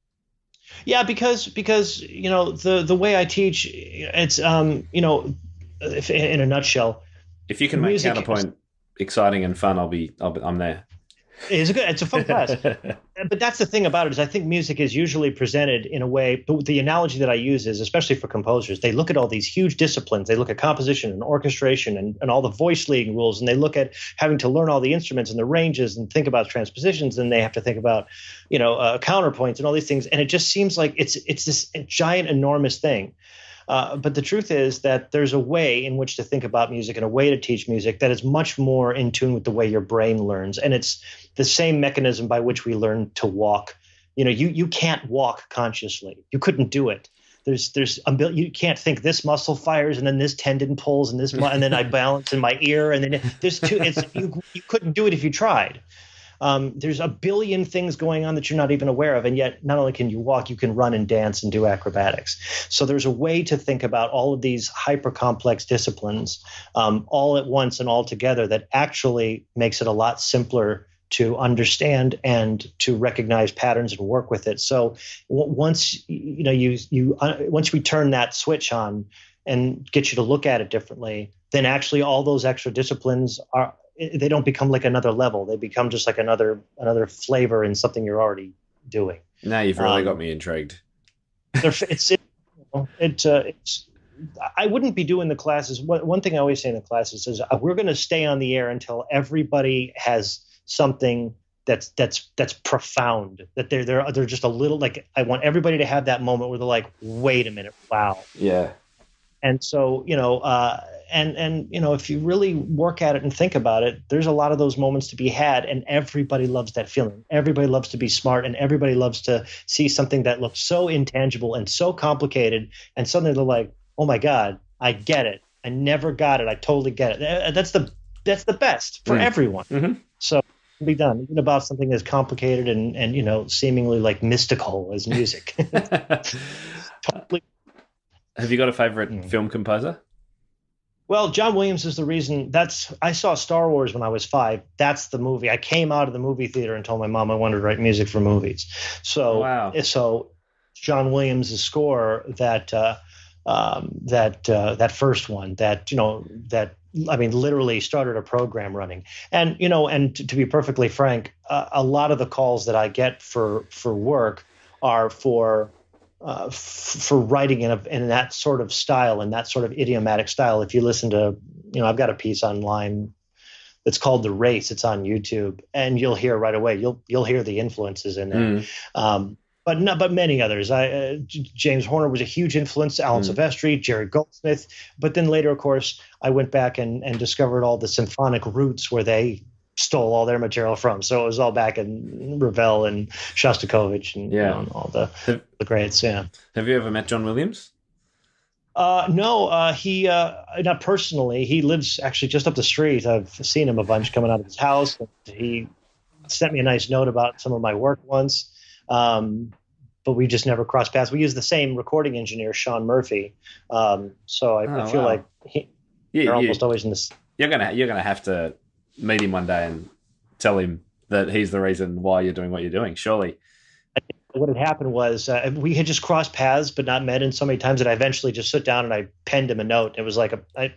Yeah, because the way I teach, it's if, in a nutshell, if you can make counterpoint exciting and fun, I'm there. It's a fun class. But that's the thing about it, is I think music is usually presented in a way, but the analogy that I use is, especially for composers, they look at all these huge disciplines. They look at composition and orchestration and all the voice leading rules, and they look at having to learn all the instruments and the ranges and think about transpositions, and they have to think about, counterpoints and all these things. And it just seems like it's this giant, enormous thing. But the truth is that there's a way in which to think about music and a way to teach music that is much more in tune with the way your brain learns. And it's the same mechanism by which we learn to walk. You can't walk consciously. You couldn't do it. You can't think this muscle fires and then this tendon pulls and and then I balance in my ear and then you couldn't do it if you tried. There's a billion things going on that you're not even aware of. And yet not only can you walk, you can run and dance and do acrobatics. So there's a way to think about all of these hyper complex disciplines all at once and all together that actually makes it a lot simpler to understand and to recognize patterns and work with it. So once once we turn that switch on and get you to look at it differently, then actually all those extra disciplines they don't become like another level. They become just like another flavor in something you're already doing. Now you've really got me intrigued. It's It's I wouldn't be doing the classes. One thing I always say in the classes is we're going to stay on the air until everybody has something that's profound. That they're just a little like I want everybody to have that moment where they're like, wait a minute, wow. Yeah. And so if you really work at it and think about it, there's a lot of those moments to be had, and everybody loves that feeling. Everybody loves to be smart, and everybody loves to see something that looks so intangible and so complicated, and suddenly they're like, oh my God, I get it. I never got it. I totally get it. That's the best for everyone. Mm-hmm. So it can be done even about something as complicated and seemingly like mystical as music. Totally. Have you got a favorite film composer? Well, John Williams is the reason. I saw Star Wars when I was 5. That's the movie. I came out of the movie theater and told my mom I wanted to write music for movies. So, wow. So John Williams' score that first one that literally started a program running. And to be perfectly frank, a lot of the calls that I get for work are for writing in that sort of style, in that sort of idiomatic style. If you listen to, I've got a piece online that's called The Race. It's on YouTube, and you'll hear right away. You'll hear the influences in there. But many others. James Horner was a huge influence. Alan Silvestri, Jerry Goldsmith. But then later, of course, I went back and discovered all the symphonic roots where they stole all their material from. So it was all back in Ravel and Shostakovich and, and all the greats. Yeah. Have you ever met John Williams? No, he not personally. He lives actually just up the street. I've seen him a bunch coming out of his house. He sent me a nice note about some of my work once, but we just never crossed paths. We use the same recording engineer, Sean Murphy. So I feel like they're almost always in this. You're gonna have to meet him one day and tell him that he's the reason why you're doing what you're doing, surely. What had happened was we had just crossed paths but not met in so many times that I eventually just sit down and I penned him a note. It was like I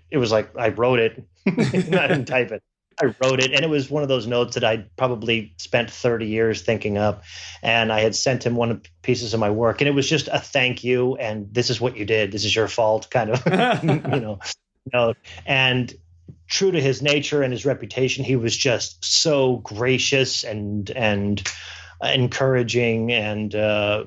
wrote it. I didn't type it. I wrote it, and it was one of those notes that I'd probably spent 30 years thinking up, and I had sent him one of the pieces of my work, and it was just a thank you, and this is what you did. This is your fault kind of, note. And true to his nature and his reputation, he was just so gracious and encouraging, and so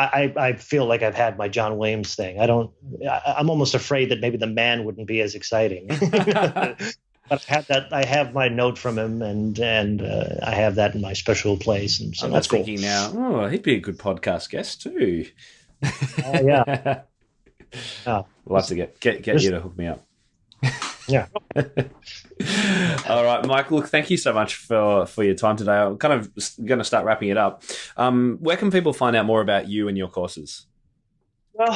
I feel like I've had my John Williams thing. I'm almost afraid that maybe the man wouldn't be as exciting. But I have my note from him, and I have that in my special place. And so I'm that's thinking now, he'd be a good podcast guest too. Yeah. We'll have to get you to hook me up. Yeah. All right, Mike, look, thank you so much for your time today. I'm kind of going to start wrapping it up. Where can people find out more about you and your courses? Well,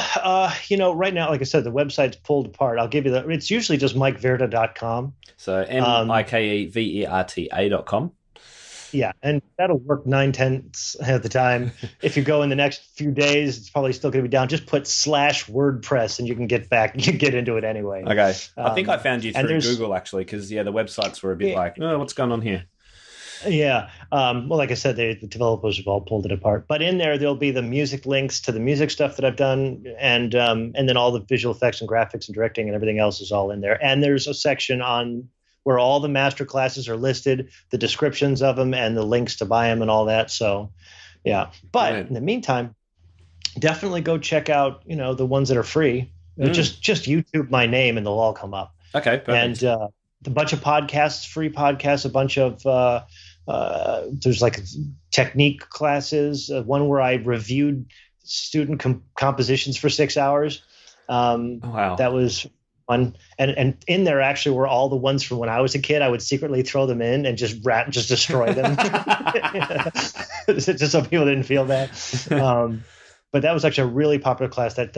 right now, like I said, the website's pulled apart. I'll give you it's usually just mikeverta.com. So MikeVerta.com. Yeah, and that'll work 9/10 of the time. If you go in the next few days, it's probably still going to be down. Just put /WordPress and you can get back. You can get into it anyway. Okay. I think I found you through Google, actually, because, the websites were a bit like, what's going on here? Yeah. Well, like I said, the developers have all pulled it apart. But in there'll be the music links to the music stuff that I've done, and then all the visual effects and graphics and directing and everything else is all in there. And there's a section on where all the master classes are listed, the descriptions of them, and the links to buy them and all that. So, yeah. But in the meantime, definitely go check out, the ones that are free. Just YouTube my name and they'll all come up. Okay, perfect. And a bunch of podcasts, free podcasts, a bunch of there's like technique classes, one where I reviewed student compositions for 6 hours. Wow. That was fun. And in there actually were all the ones from when I was a kid. I would secretly throw them in and just destroy them. Just so people didn't feel that. But that was actually a really popular class that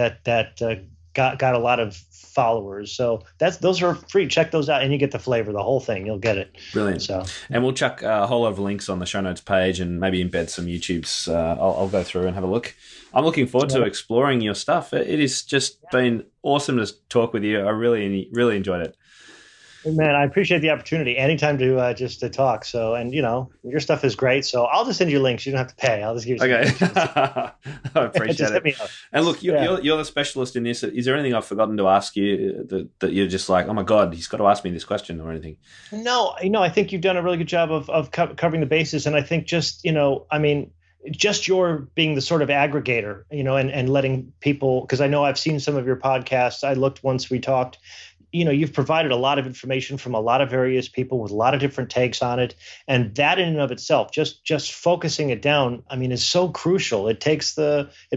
got a lot of followers. So those are free. Check those out and you get the flavor, the whole thing. You'll get it. Brilliant. So, and we'll chuck a whole lot of links on the show notes page and maybe embed some YouTubes. I'll go through and have a look. I'm looking forward to exploring your stuff. It has just been awesome to talk with you. I really, really enjoyed it. Man, I appreciate the opportunity. Anytime to just to talk. So, and your stuff is great. So I'll just send you links. You don't have to pay. I'll just give you some Okay. links. I appreciate Just it. hit me up. And look, you're the specialist in this. Is there anything I've forgotten to ask you that you're just like, oh my God, he's got to ask me this question or anything? No, I think you've done a really good job of covering the bases. And I think just, just your being the sort of aggregator, and letting people, because I know I've seen some of your podcasts. I looked once we talked. You've provided a lot of information from a lot of various people with a lot of different takes on it. And that in and of itself, just focusing it down, is so crucial. It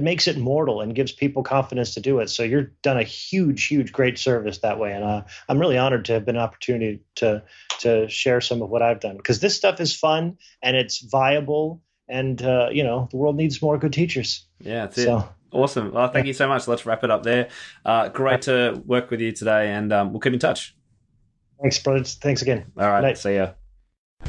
makes it mortal and gives people confidence to do it. So you've done a huge, great service that way. And I'm really honored to have been an opportunity to share some of what I've done, because this stuff is fun and it's viable. And, the world needs more good teachers. Yeah, that's it. Awesome. Well, thank you so much. Let's wrap it up there. Great to work with you today, and we'll keep in touch. Thanks, brothers. Thanks again. All right. See ya.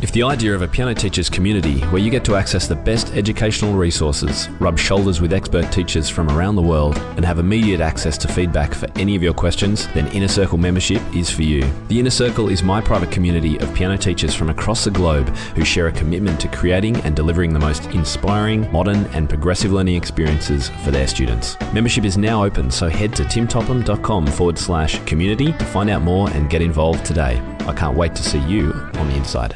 If the idea of a piano teachers community where you get to access the best educational resources, rub shoulders with expert teachers from around the world, and have immediate access to feedback for any of your questions, then InnerCircle membership is for you. The InnerCircle is my private community of piano teachers from across the globe who share a commitment to creating and delivering the most inspiring, modern and progressive learning experiences for their students. Membership is now open, so head to timtopham.com/community to find out more and get involved today. I can't wait to see you on the inside.